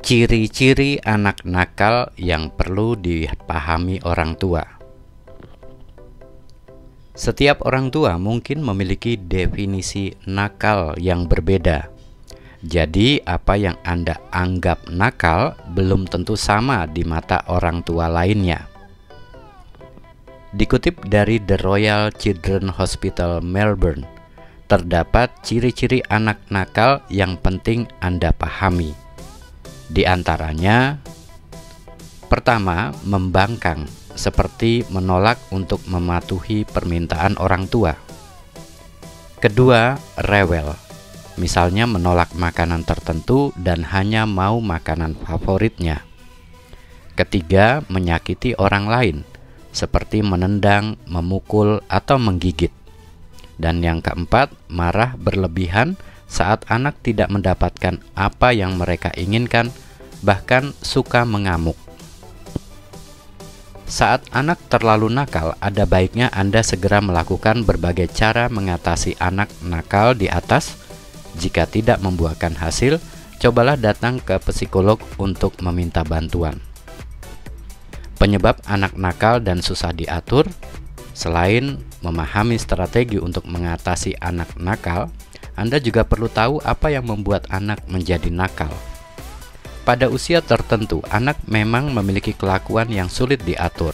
Ciri-ciri anak nakal yang perlu dipahami orang tua. Setiap orang tua mungkin memiliki definisi nakal yang berbeda. Jadi, apa yang Anda anggap nakal belum tentu sama di mata orang tua lainnya. Dikutip dari The Royal Children's Hospital Melbourne, terdapat ciri-ciri anak nakal yang penting Anda pahami. Di antaranya, pertama, membangkang, seperti menolak untuk mematuhi permintaan orang tua. Kedua, rewel, misalnya menolak makanan tertentu dan hanya mau makanan favoritnya. Ketiga, menyakiti orang lain, seperti menendang, memukul, atau menggigit. Dan yang keempat, marah berlebihan saat anak tidak mendapatkan apa yang mereka inginkan, bahkan suka mengamuk. Saat anak terlalu nakal, ada baiknya Anda segera melakukan berbagai cara mengatasi anak nakal di atas. Jika tidak membuahkan hasil, cobalah datang ke psikolog untuk meminta bantuan. Penyebab anak nakal dan susah diatur. Selain memahami strategi untuk mengatasi anak nakal, Anda juga perlu tahu apa yang membuat anak menjadi nakal. Pada usia tertentu, anak memang memiliki kelakuan yang sulit diatur.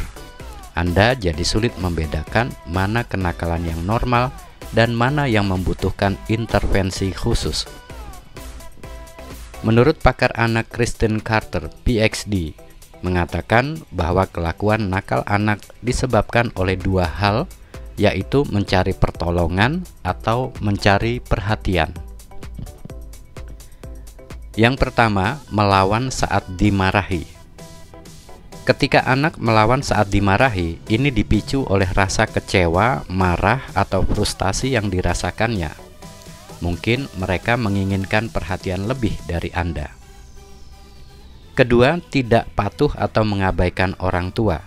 Anda jadi sulit membedakan mana kenakalan yang normal dan mana yang membutuhkan intervensi khusus. Menurut pakar anak Kristen Carter, PhD, mengatakan bahwa kelakuan nakal anak disebabkan oleh dua hal, yaitu mencari pertolongan atau mencari perhatian. Yang pertama, melawan saat dimarahi. Ketika anak melawan saat dimarahi, ini dipicu oleh rasa kecewa, marah, atau frustasi yang dirasakannya. Mungkin mereka menginginkan perhatian lebih dari Anda. Kedua, tidak patuh atau mengabaikan orang tua.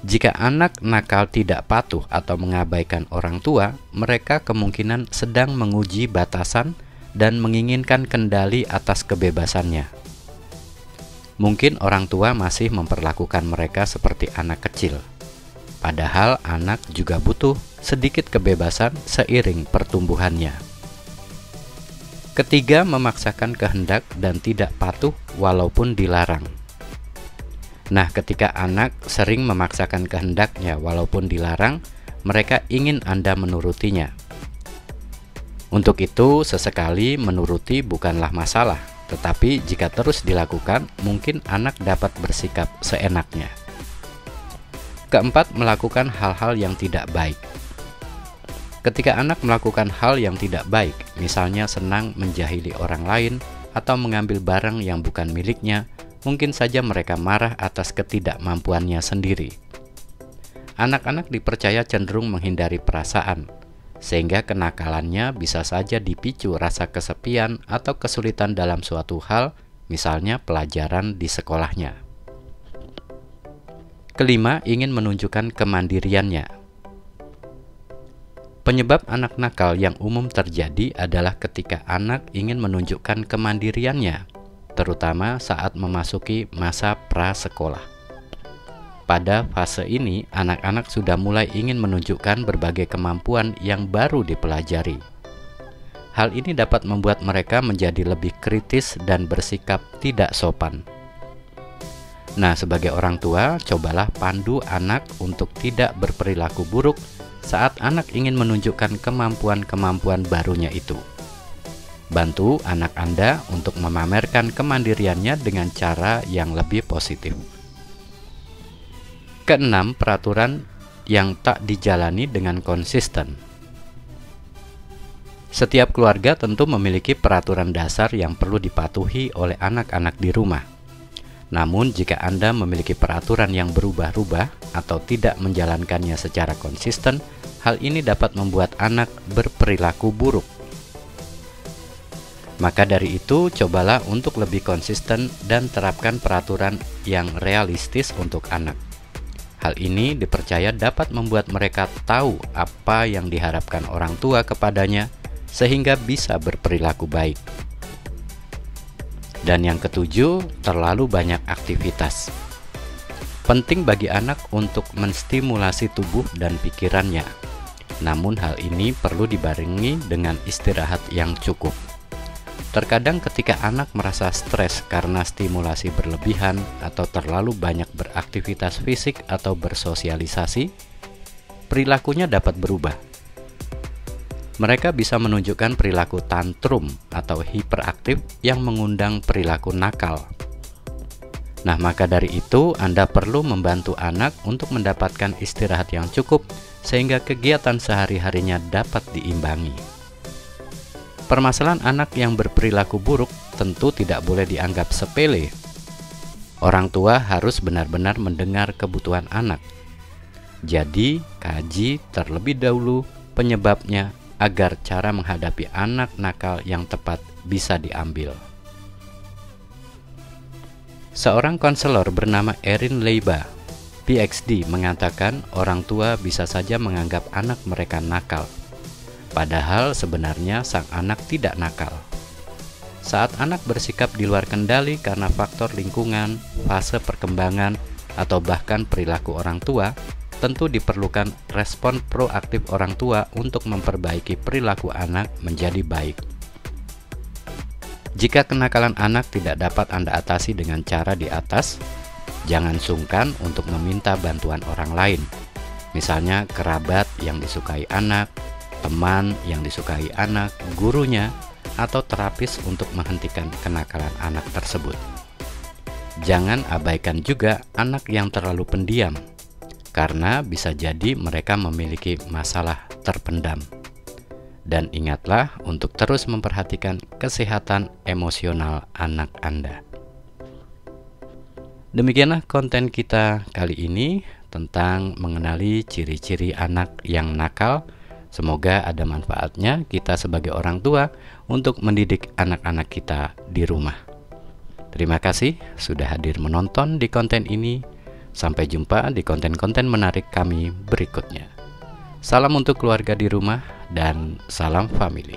Jika anak nakal tidak patuh atau mengabaikan orang tua, mereka kemungkinan sedang menguji batasan dan menginginkan kendali atas kebebasannya. Mungkin orang tua masih memperlakukan mereka seperti anak kecil, padahal anak juga butuh sedikit kebebasan seiring pertumbuhannya. Ketiga, memaksakan kehendak dan tidak patuh walaupun dilarang. Nah, ketika anak sering memaksakan kehendaknya walaupun dilarang, mereka ingin Anda menurutinya. Untuk itu, sesekali menuruti bukanlah masalah, tetapi jika terus dilakukan, mungkin anak dapat bersikap seenaknya. Keempat, melakukan hal-hal yang tidak baik. Ketika anak melakukan hal yang tidak baik, misalnya senang menjahili orang lain atau mengambil barang yang bukan miliknya, mungkin saja mereka marah atas ketidakmampuannya sendiri. Anak-anak dipercaya cenderung menghindari perasaan, sehingga kenakalannya bisa saja dipicu rasa kesepian atau kesulitan dalam suatu hal, misalnya pelajaran di sekolahnya. Kelima, ingin menunjukkan kemandiriannya. Penyebab anak nakal yang umum terjadi adalah ketika anak ingin menunjukkan kemandiriannya, terutama saat memasuki masa prasekolah. Pada fase ini, anak-anak sudah mulai ingin menunjukkan berbagai kemampuan yang baru dipelajari. Hal ini dapat membuat mereka menjadi lebih kritis dan bersikap tidak sopan. Nah, sebagai orang tua, cobalah pandu anak untuk tidak berperilaku buruk saat anak ingin menunjukkan kemampuan-kemampuan barunya itu. Bantu anak Anda untuk memamerkan kemandiriannya dengan cara yang lebih positif. Keenam, peraturan yang tak dijalani dengan konsisten. Setiap keluarga tentu memiliki peraturan dasar yang perlu dipatuhi oleh anak-anak di rumah. Namun, jika Anda memiliki peraturan yang berubah-ubah atau tidak menjalankannya secara konsisten, hal ini dapat membuat anak berperilaku buruk. Maka dari itu, cobalah untuk lebih konsisten dan terapkan peraturan yang realistis untuk anak. Hal ini dipercaya dapat membuat mereka tahu apa yang diharapkan orang tua kepadanya, sehingga bisa berperilaku baik. Dan yang ketujuh, terlalu banyak aktivitas. Penting bagi anak untuk menstimulasi tubuh dan pikirannya. Namun hal ini perlu dibarengi dengan istirahat yang cukup. Terkadang ketika anak merasa stres karena stimulasi berlebihan atau terlalu banyak beraktivitas fisik atau bersosialisasi, perilakunya dapat berubah. Mereka bisa menunjukkan perilaku tantrum atau hiperaktif yang mengundang perilaku nakal. Nah, maka dari itu Anda perlu membantu anak untuk mendapatkan istirahat yang cukup sehingga kegiatan sehari-harinya dapat diimbangi. Permasalahan anak yang berperilaku buruk tentu tidak boleh dianggap sepele. Orang tua harus benar-benar mendengar kebutuhan anak. Jadi, kaji terlebih dahulu penyebabnya agar cara menghadapi anak nakal yang tepat bisa diambil. Seorang konselor bernama Erin Leiba, PhD, mengatakan orang tua bisa saja menganggap anak mereka nakal, padahal sebenarnya sang anak tidak nakal. Saat anak bersikap di luar kendali karena faktor lingkungan, fase perkembangan, atau bahkan perilaku orang tua, tentu diperlukan respon proaktif orang tua untuk memperbaiki perilaku anak menjadi baik. Jika kenakalan anak tidak dapat Anda atasi dengan cara di atas, jangan sungkan untuk meminta bantuan orang lain. Misalnya kerabat yang disukai anak, teman yang disukai anak, gurunya, atau terapis untuk menghentikan kenakalan anak tersebut. Jangan abaikan juga anak yang terlalu pendiam, karena bisa jadi mereka memiliki masalah terpendam. Dan ingatlah untuk terus memperhatikan kesehatan emosional anak Anda. Demikianlah konten kita kali ini tentang mengenali ciri-ciri anak yang nakal. Semoga ada manfaatnya kita sebagai orang tua untuk mendidik anak-anak kita di rumah. Terima kasih sudah hadir menonton di konten ini. Sampai jumpa di konten-konten menarik kami berikutnya. Salam untuk keluarga di rumah dan salam family.